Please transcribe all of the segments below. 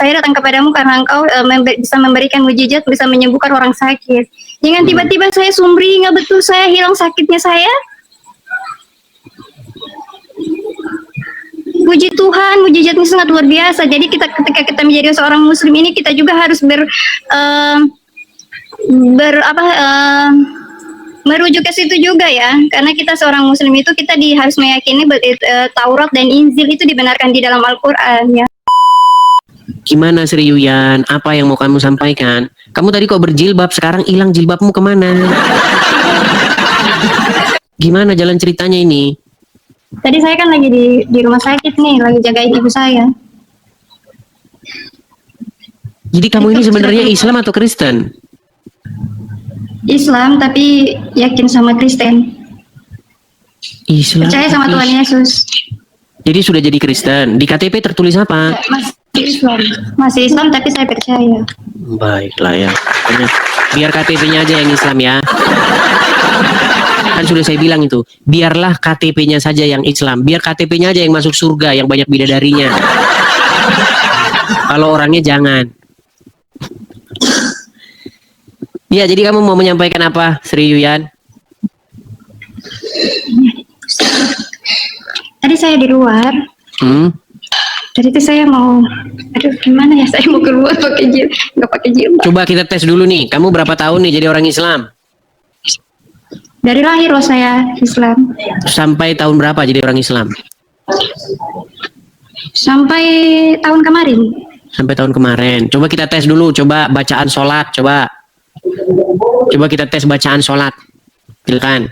saya datang kepadamu karena engkau bisa memberikan mujizat, bisa menyembuhkan orang sakit. Jangan tiba-tiba saya sumringah betul, saya hilang sakitnya saya. Puji Tuhan, mujizatnya sangat luar biasa. Jadi ketika kita menjadi seorang muslim ini, kita juga harus merujuk ke situ juga ya. Karena kita seorang muslim itu kita harus meyakini Taurat dan Injil itu dibenarkan di dalam Al-Qur'an ya. Gimana Sri Yuyan? Apa yang mau kamu sampaikan? Kamu tadi kok berjilbab, sekarang hilang jilbabmu kemana? Gimana jalan ceritanya ini? Tadi saya kan lagi di rumah sakit nih, lagi jagain ibu saya. Jadi kamu ini sebenarnya Islam atau Kristen? Islam, tapi yakin sama Kristen. Islam. Percaya sama Tuhan Yesus. Jadi sudah jadi Kristen. Di KTP tertulis apa? Masih Islam, tapi saya percaya. Baiklah ya. Biar KTP-nya aja yang Islam ya. Kan sudah saya bilang itu, biarlah KTP-nya saja yang Islam, biar KTP-nya aja yang masuk surga, yang banyak bidadarinya. Kalau orangnya jangan. Ya, jadi kamu mau menyampaikan apa, Sri Yuyan? Tadi saya di luar. Tadi itu saya mau, gimana ya, saya mau keluar nggak pakai jilbab. Coba kita tes dulu nih, kamu berapa tahun nih jadi orang Islam? Dari lahir loh saya Islam. Sampai tahun berapa jadi orang Islam? Sampai tahun kemarin. Sampai tahun kemarin. Coba kita tes dulu, coba bacaan sholat, coba kita tes bacaan sholat. Silakan.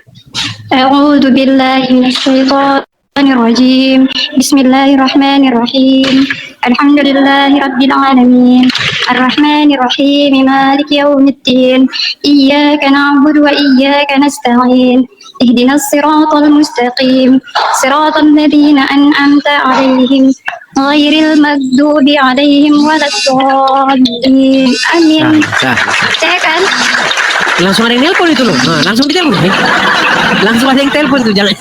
A'udzu billahi minasyaitonir rajim. Bismillahirrahmanirrahim. Alhamdulillahi rabbil alamin. Arrahmanir rahim. Maliki yaumiddin. Iyyaka na'budu wa iyyaka nasta'in. Ihdinas siratal mustaqim. Siratal ladzina an'amta 'alaihim ghairil maghdubi 'alaihim waladdallin. Amin. Saya kan Langsung ada yang telepon itu loh. Nah, langsung ditelepon. Langsung ada yang telepon tuh, jangan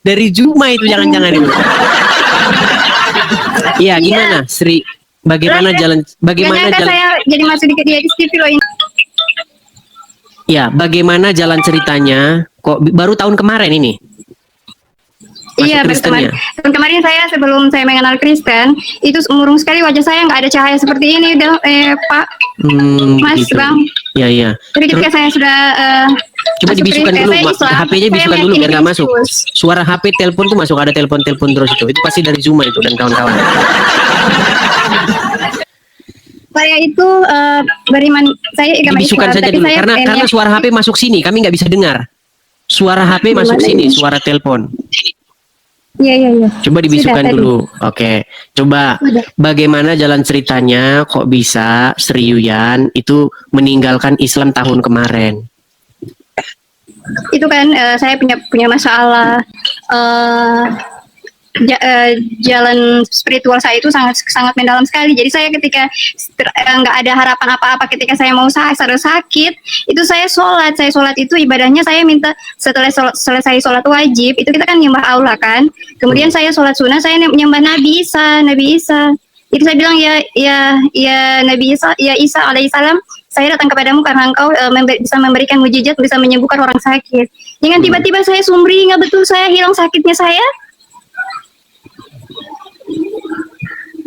dari Juma itu, jangan itu. Iya, gimana Sri? Bagaimana jalan saya jadi masuk di TV loh ini. Ya, bagaimana jalan ceritanya? Kok baru tahun kemarin ini? Iya, tahun kemarin saya sebelum saya mengenal Kristen, itu murung sekali wajah saya, nggak ada cahaya seperti ini, Pak. Mas, gitu. Bang. Iya. Jadi ketika saya sudah coba dibisukan dulu, HP-nya bisukan dulu biar nggak masuk. Suara HP telepon tuh masuk, ada telepon terus itu pasti dari Zuma itu dan kawan-kawan. Saya itu beriman, saya agama Islam, saja dulu, karena suara HP masuk sini, kami nggak bisa dengar. Suara HP masuk sini, suara telepon. Iya. Coba dibisukan dulu. Oke. Coba bagaimana jalan ceritanya kok bisa Sri Yuyan itu meninggalkan Islam tahun kemarin? Itu kan saya punya masalah, jalan spiritual saya itu sangat mendalam sekali. Jadi saya ketika nggak ada harapan apa-apa, ketika saya mau sakit, itu saya sholat itu ibadahnya saya minta setelah selesai sholat wajib itu kita kan nyembah Allah kan. Kemudian saya sholat sunnah, saya nyembah Nabi Isa. Itu saya bilang ya Nabi Isa, ya Isa alaihissalam, saya datang kepadamu karena engkau bisa memberikan mujizat, bisa menyembuhkan orang sakit. Jangan tiba-tiba saya sumringah betul, saya hilang sakitnya saya.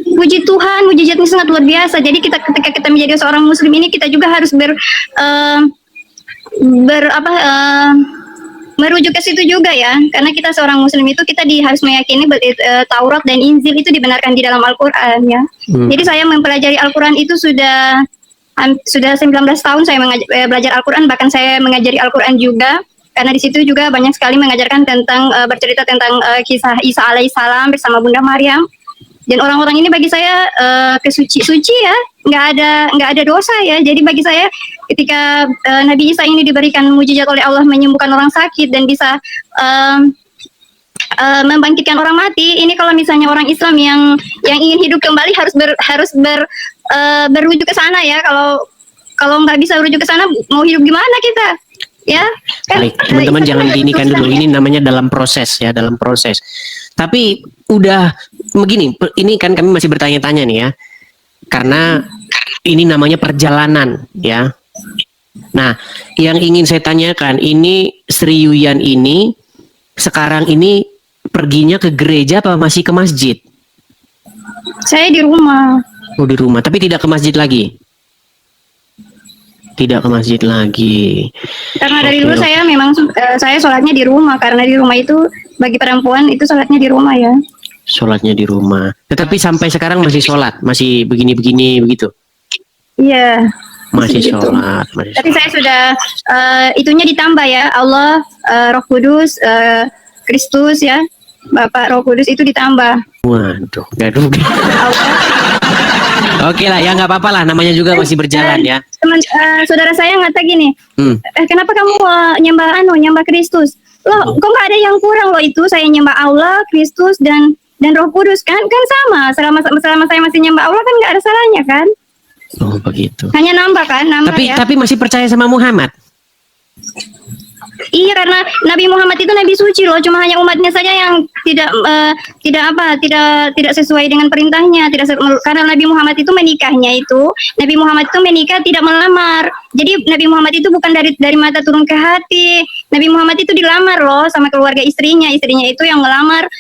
Puji Tuhan, mujizatnya sangat luar biasa. Jadi ketika kita menjadi seorang muslim ini, kita juga harus merujuk ke situ juga ya. Karena kita seorang muslim itu kita harus meyakini Taurat dan Injil itu dibenarkan di dalam Al-Qur'an ya. Jadi saya mempelajari Al-Qur'an itu sudah 19 tahun saya belajar Al-Qur'an, bahkan saya mengajari Al-Qur'an juga. Karena di situ juga banyak sekali mengajarkan tentang bercerita tentang kisah Isa alaihissalam bersama Bunda Maryam. Dan orang-orang ini bagi saya suci ya, nggak ada dosa ya. Jadi bagi saya ketika Nabi Isa ini diberikan mujizat oleh Allah menyembuhkan orang sakit dan bisa membangkitkan orang mati, ini kalau misalnya orang Islam yang ingin hidup kembali harus berujuk ke sana ya. Kalau nggak bisa berujuk ke sana, mau hidup gimana kita? Ya, kan? Baik, teman-teman jangan diinikan dulu. Ini namanya dalam proses ya, dalam proses. Tapi udah begini, ini kan kami masih bertanya-tanya nih ya. Karena ini namanya perjalanan, ya. Nah, yang ingin saya tanyakan, ini Sri Yuyan ini sekarang ini perginya ke gereja apa masih ke masjid? Saya di rumah. Oh, di rumah, tapi tidak ke masjid lagi. Tidak ke masjid lagi. Karena dari Oke, dulu oke. saya memang saya sholatnya di rumah, karena di rumah itu bagi perempuan itu sholatnya di rumah ya. Sholatnya di rumah. Tetapi sampai sekarang masih sholat, masih begini-begini begitu. Iya. Masih Gitu. sholat, masih Tapi sholat. saya sudah itunya ditambah ya, Allah, Roh Kudus, Kristus ya, Bapak Roh Kudus itu ditambah. Waduh, gaduh. Allah. Oke lah, ya nggak apa-apa lah, namanya juga masih berjalan ya. Saudara saya ngata gini, Hmm. kenapa kamu nyembah Kristus? Loh, kok nggak ada yang kurang loh itu? Saya nyembah Allah, Kristus dan Roh Kudus kan sama. Selama saya masih nyembah Allah kan nggak ada salahnya kan? Oh begitu. Hanya nambah kan, nambah ya. Tapi masih percaya sama Muhammad. Iya, karena Nabi Muhammad itu nabi suci loh, cuma hanya umatnya saja yang tidak sesuai dengan perintahnya, karena Nabi Muhammad itu Nabi Muhammad itu menikah tidak melamar. Jadi Nabi Muhammad itu bukan dari mata turun ke hati. Nabi Muhammad itu dilamar loh sama keluarga istrinya itu yang melamar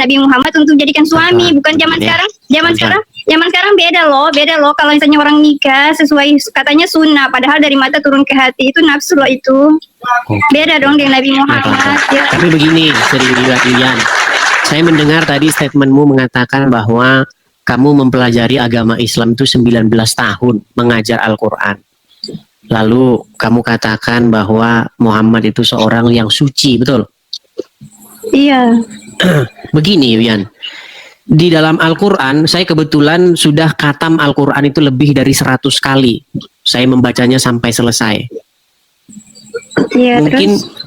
Nabi Muhammad untuk jadikan suami, bukan zaman Ya. sekarang. Zaman sekarang beda loh. Kalau misalnya orang nikah sesuai katanya sunnah, padahal dari mata turun ke hati itu nafsu loh itu. Beda dong dengan Nabi Muhammad. Ya. Tapi begini, Sri Yuyan, saya mendengar tadi statementmu mengatakan bahwa kamu mempelajari agama Islam itu 19 tahun mengajar Al-Quran. Lalu kamu katakan bahwa Muhammad itu seorang yang suci, betul? Iya. Begini Yuyan, di dalam Al-Quran, saya kebetulan sudah khatam Al-Quran itu lebih dari 100 kali. Saya membacanya sampai selesai. Iya,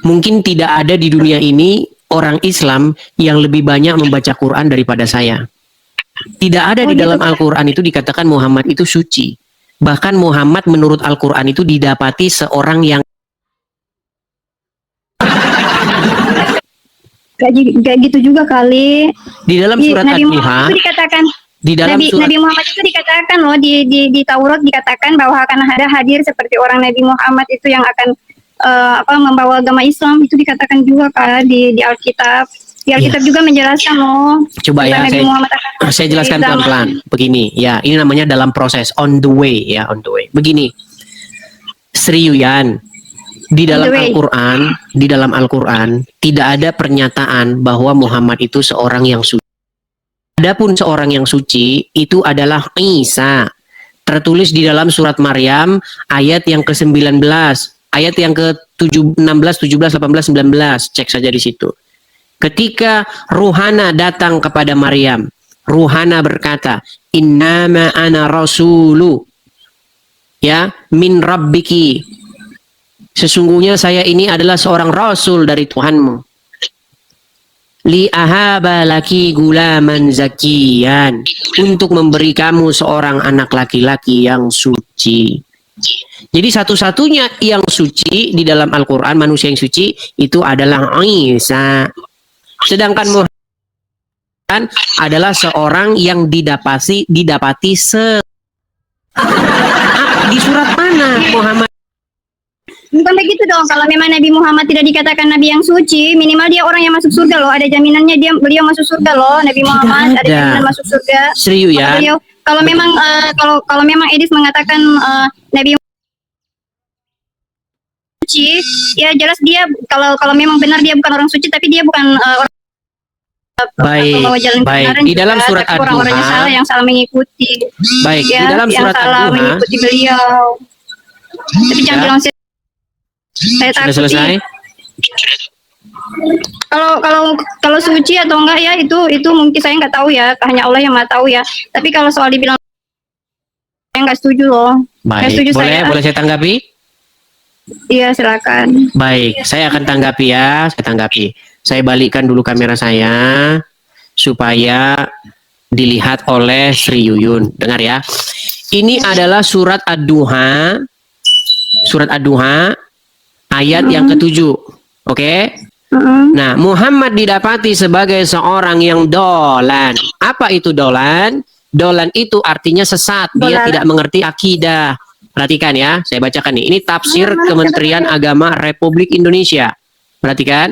Mungkin tidak ada di dunia ini orang Islam yang lebih banyak membaca Quran daripada saya. Tidak ada di dalam Al-Quran itu dikatakan Muhammad itu suci. Bahkan Muhammad menurut Al-Quran itu didapati seorang yang Gak gitu juga kali. di dalam surat Nabi Ad-Duha, Muhammad itu dikatakan di dalam surat Nabi Muhammad itu dikatakan loh di Taurat dikatakan bahwa akan ada hadir seperti orang Nabi Muhammad itu yang akan membawa agama Islam, itu dikatakan juga kan di Alkitab. Di Alkitab juga menjelaskan loh. Coba ya, Nabi Muhammad akan saya jelaskan zaman. pelan-pelan. Begini, ya, ini namanya dalam proses on the way ya, on the way. Begini, Sri Yuyan, di dalam Al-Quran tidak ada pernyataan bahwa Muhammad itu seorang yang suci. Adapun seorang yang suci itu adalah Isa. Tertulis di dalam surat Maryam ayat yang ke-19, ayat yang ke-16, 17, 18, 19. Cek saja di situ. Ketika Ruhana datang kepada Maryam, Ruhana berkata, "Innama ana rasulu ya min rabbiki." Sesungguhnya saya ini adalah seorang rasul dari Tuhanmu. Li ahaba laki gulaman zakiyan, untuk memberi kamu seorang anak laki-laki yang suci. Jadi satu-satunya yang suci di dalam Al-Quran, manusia yang suci itu adalah Isa. Sedangkan Muhammad adalah seorang yang didapati di surat mana Muhammad? Bukan begitu dong. Kalau memang Nabi Muhammad tidak dikatakan Nabi yang suci, minimal dia orang yang masuk surga loh. Ada jaminannya beliau masuk surga loh. Nabi Muhammad ada jaminan masuk surga. Serius ya? Kalau memang kalau memang Edis mengatakan Nabi suci, ya jelas dia kalau memang benar dia bukan orang suci, tapi dia bukan orang membawa jalan kebenaran Di dalam juga, surat tapi orang-orang Ad-Duha, yang salah mengikuti. baik, Ya, di dalam yang surat salah Ad-Duha, mengikuti beliau. Tapi jangan bilang saya sudah takut. selesai? Kalau suci atau enggak ya itu mungkin saya nggak tahu ya, hanya Allah yang nggak tahu ya. Tapi kalau soal dibilang saya nggak setuju loh. Nggak Baik, setuju boleh saya tanggapi? Iya, silakan. Baik, saya akan tanggapi ya, saya tanggapi. Saya balikkan dulu kamera saya supaya dilihat oleh Sri Yuyun. Dengar ya. Ini adalah surat Ad-Duha. Surat Ad-Duha ayat yang ke-7. Oke? Nah, Muhammad didapati sebagai seorang yang dolan. Apa itu dolan? Dolan itu artinya sesat. Dia Dolalah. tidak mengerti akidah. Perhatikan ya, saya bacakan nih. Ini tafsir Kementerian Agama Republik Indonesia. Perhatikan.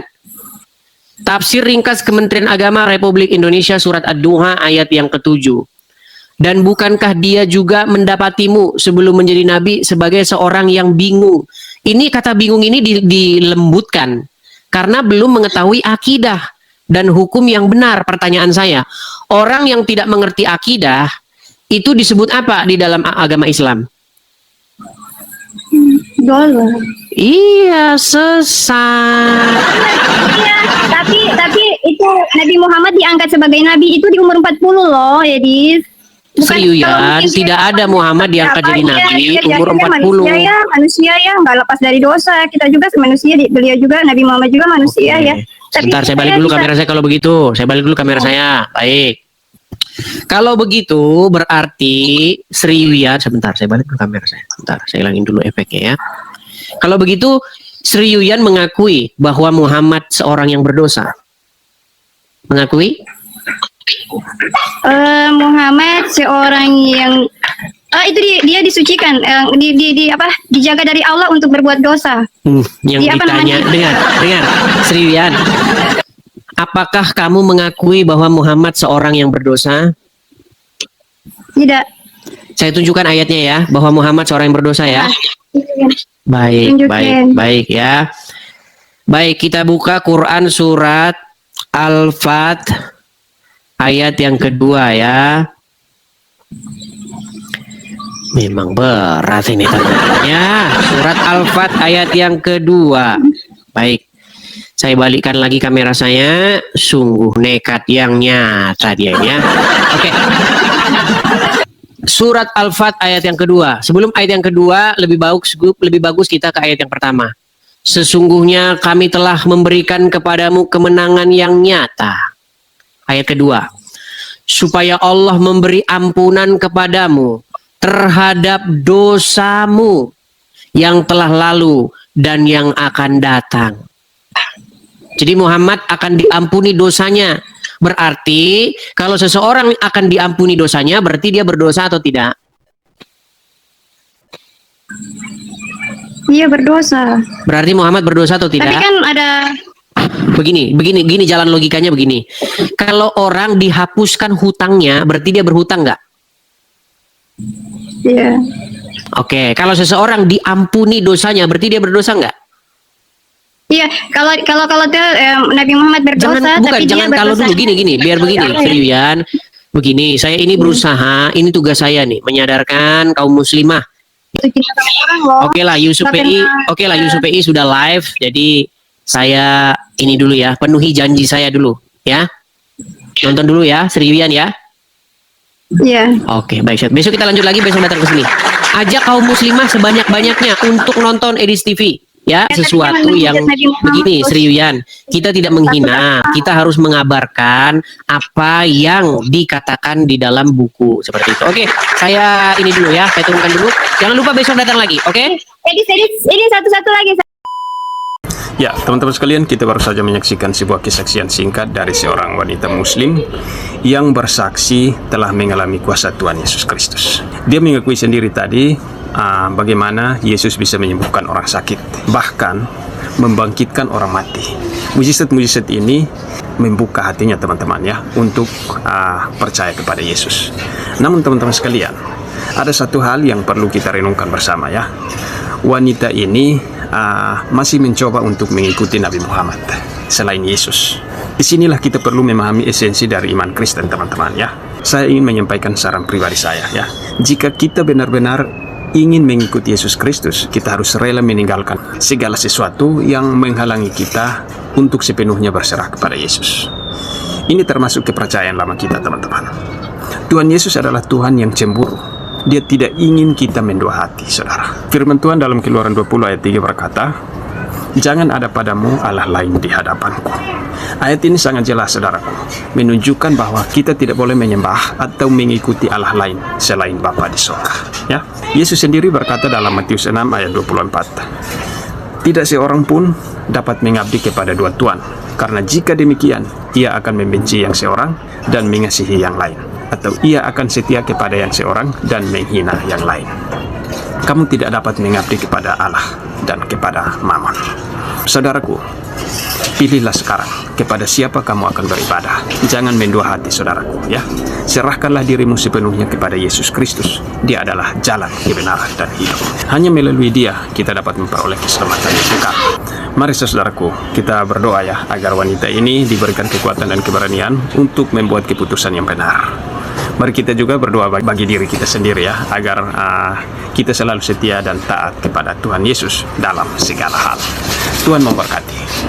Tafsir ringkas Kementerian Agama Republik Indonesia surat Ad-Duha ayat yang ke-7. Dan bukankah dia juga mendapatimu sebelum menjadi nabi sebagai seorang yang bingung? Ini kata bingung ini dilembutkan karena belum mengetahui akidah dan hukum yang benar. Pertanyaan saya, orang yang tidak mengerti akidah itu disebut apa di dalam agama Islam? Dolar. Iya, sesat. Iya, tapi itu Nabi Muhammad diangkat sebagai nabi itu di umur 40 loh, Yedis. Seriusan, tidak ada Muhammad diangkat jadi nabi umur 40. Manusia ya, nggak lepas dari dosa. Kita juga manusia, beliau juga, Nabi Muhammad juga manusia ya. Sebentar, saya balik dulu kamera saya kalau begitu. Saya balik dulu kamera saya. Baik. Kalau begitu berarti Sri Yuyan, sebentar saya balik dulu kamera saya. Sebentar, saya hilangin dulu efeknya ya. Kalau begitu Sri Yuyan mengakui bahwa Muhammad seorang yang berdosa. Mengakui? Muhammad seorang yang itu dia disucikan, dijaga dari Allah untuk berbuat dosa. Yang Dia apa ditanya, namanya? dengar, Sri Yuyan. Apakah kamu mengakui bahwa Muhammad seorang yang berdosa? Tidak. Saya tunjukkan ayatnya ya, bahwa Muhammad seorang yang berdosa ya. Baik, Tunjukin. baik ya. Baik, kita buka Quran surat Al-Fat ayat yang kedua ya. Memang berat ini teman-temannya. Surat Al-Fat ayat yang kedua. Baik. Saya balikkan lagi kamera saya. Sungguh nekat yang nyata dia ya. Oke. Surat Al-Fat ayat yang kedua. Sebelum ayat yang kedua, lebih bagus kita ke ayat yang pertama. Sesungguhnya kami telah memberikan kepadamu kemenangan yang nyata. Ayat kedua. Supaya Allah memberi ampunan kepadamu terhadap dosamu yang telah lalu dan yang akan datang. Jadi Muhammad akan diampuni dosanya. Berarti kalau seseorang akan diampuni dosanya, berarti dia berdosa atau tidak? Iya berdosa. Berarti Muhammad berdosa atau tidak? Tapi kan ada Begini jalan logikanya begini. Kalau orang dihapuskan hutangnya, berarti dia berhutang nggak? Iya. Oke, kalau seseorang diampuni dosanya, berarti dia berdosa nggak? Iya, kalau dia Nabi Muhammad berdosa, tapi jangan dia kalau berdosa. dulu gini, biar begini, Seriuyan. Begini, saya ini berusaha, ini tugas saya nih, menyadarkan kaum muslimah. Oke lah, Yusuf PI sudah live, jadi saya ini dulu ya, penuhi janji saya dulu, ya. Nonton dulu ya, Seriuyan ya. Iya. Oke, baik. Besok kita lanjut lagi, besok datang ke sini. Ajak kaum muslimah sebanyak-banyaknya untuk nonton Edis TV. Ya, sesuatu yang begini, Seriuyan. Kita tidak menghina, kita harus mengabarkan apa yang dikatakan di dalam buku seperti itu. Oke, saya ini dulu ya, saya turunkan dulu. Jangan lupa besok datang lagi, oke? Ini satu-satu lagi. Ya, teman-teman sekalian, kita baru saja menyaksikan sebuah kesaksian singkat dari seorang wanita muslim yang bersaksi telah mengalami kuasa Tuhan Yesus Kristus. Dia mengakui sendiri tadi bagaimana Yesus bisa menyembuhkan orang sakit, bahkan membangkitkan orang mati. Mujizat-mujizat ini membuka hatinya teman-teman ya untuk percaya kepada Yesus. Namun teman-teman sekalian, ada satu hal yang perlu kita renungkan bersama ya. Wanita ini masih mencoba untuk mengikuti Nabi Muhammad selain Yesus. Disinilah kita perlu memahami esensi dari iman Kristen teman-teman ya. Saya ingin menyampaikan saran pribadi saya ya. Jika kita benar-benar ingin mengikuti Yesus Kristus, kita harus rela meninggalkan segala sesuatu yang menghalangi kita untuk sepenuhnya berserah kepada Yesus. Ini termasuk kepercayaan lama kita teman-teman. Tuhan Yesus adalah Tuhan yang cemburu. Dia tidak ingin kita mendua hati, saudara. Firman Tuhan dalam Keluaran 20 ayat 3 berkata, "Jangan ada padamu Allah lain di hadapanku." Ayat ini sangat jelas, saudaraku, menunjukkan bahwa kita tidak boleh menyembah atau mengikuti Allah lain selain Bapa di surga. Ya, Yesus sendiri berkata dalam Matius 6 ayat 24, "Tidak seorang pun dapat mengabdi kepada dua tuan, karena jika demikian, ia akan membenci yang seorang dan mengasihi yang lain, atau ia akan setia kepada yang seorang dan menghina yang lain. Kamu tidak dapat mengabdi kepada Allah dan kepada Mammon. Saudaraku, pilihlah sekarang kepada siapa kamu akan beribadah. Jangan mendua hati, saudaraku, ya. Serahkanlah dirimu sepenuhnya kepada Yesus Kristus. Dia adalah jalan, kebenaran, dan hidup. Hanya melalui Dia kita dapat memperoleh keselamatan yang kekal. Mari saudaraku, kita berdoa ya, agar wanita ini diberikan kekuatan dan keberanian untuk membuat keputusan yang benar. Mari kita juga berdoa bagi diri kita sendiri ya, agar kita selalu setia dan taat kepada Tuhan Yesus dalam segala hal. Tuhan memberkati.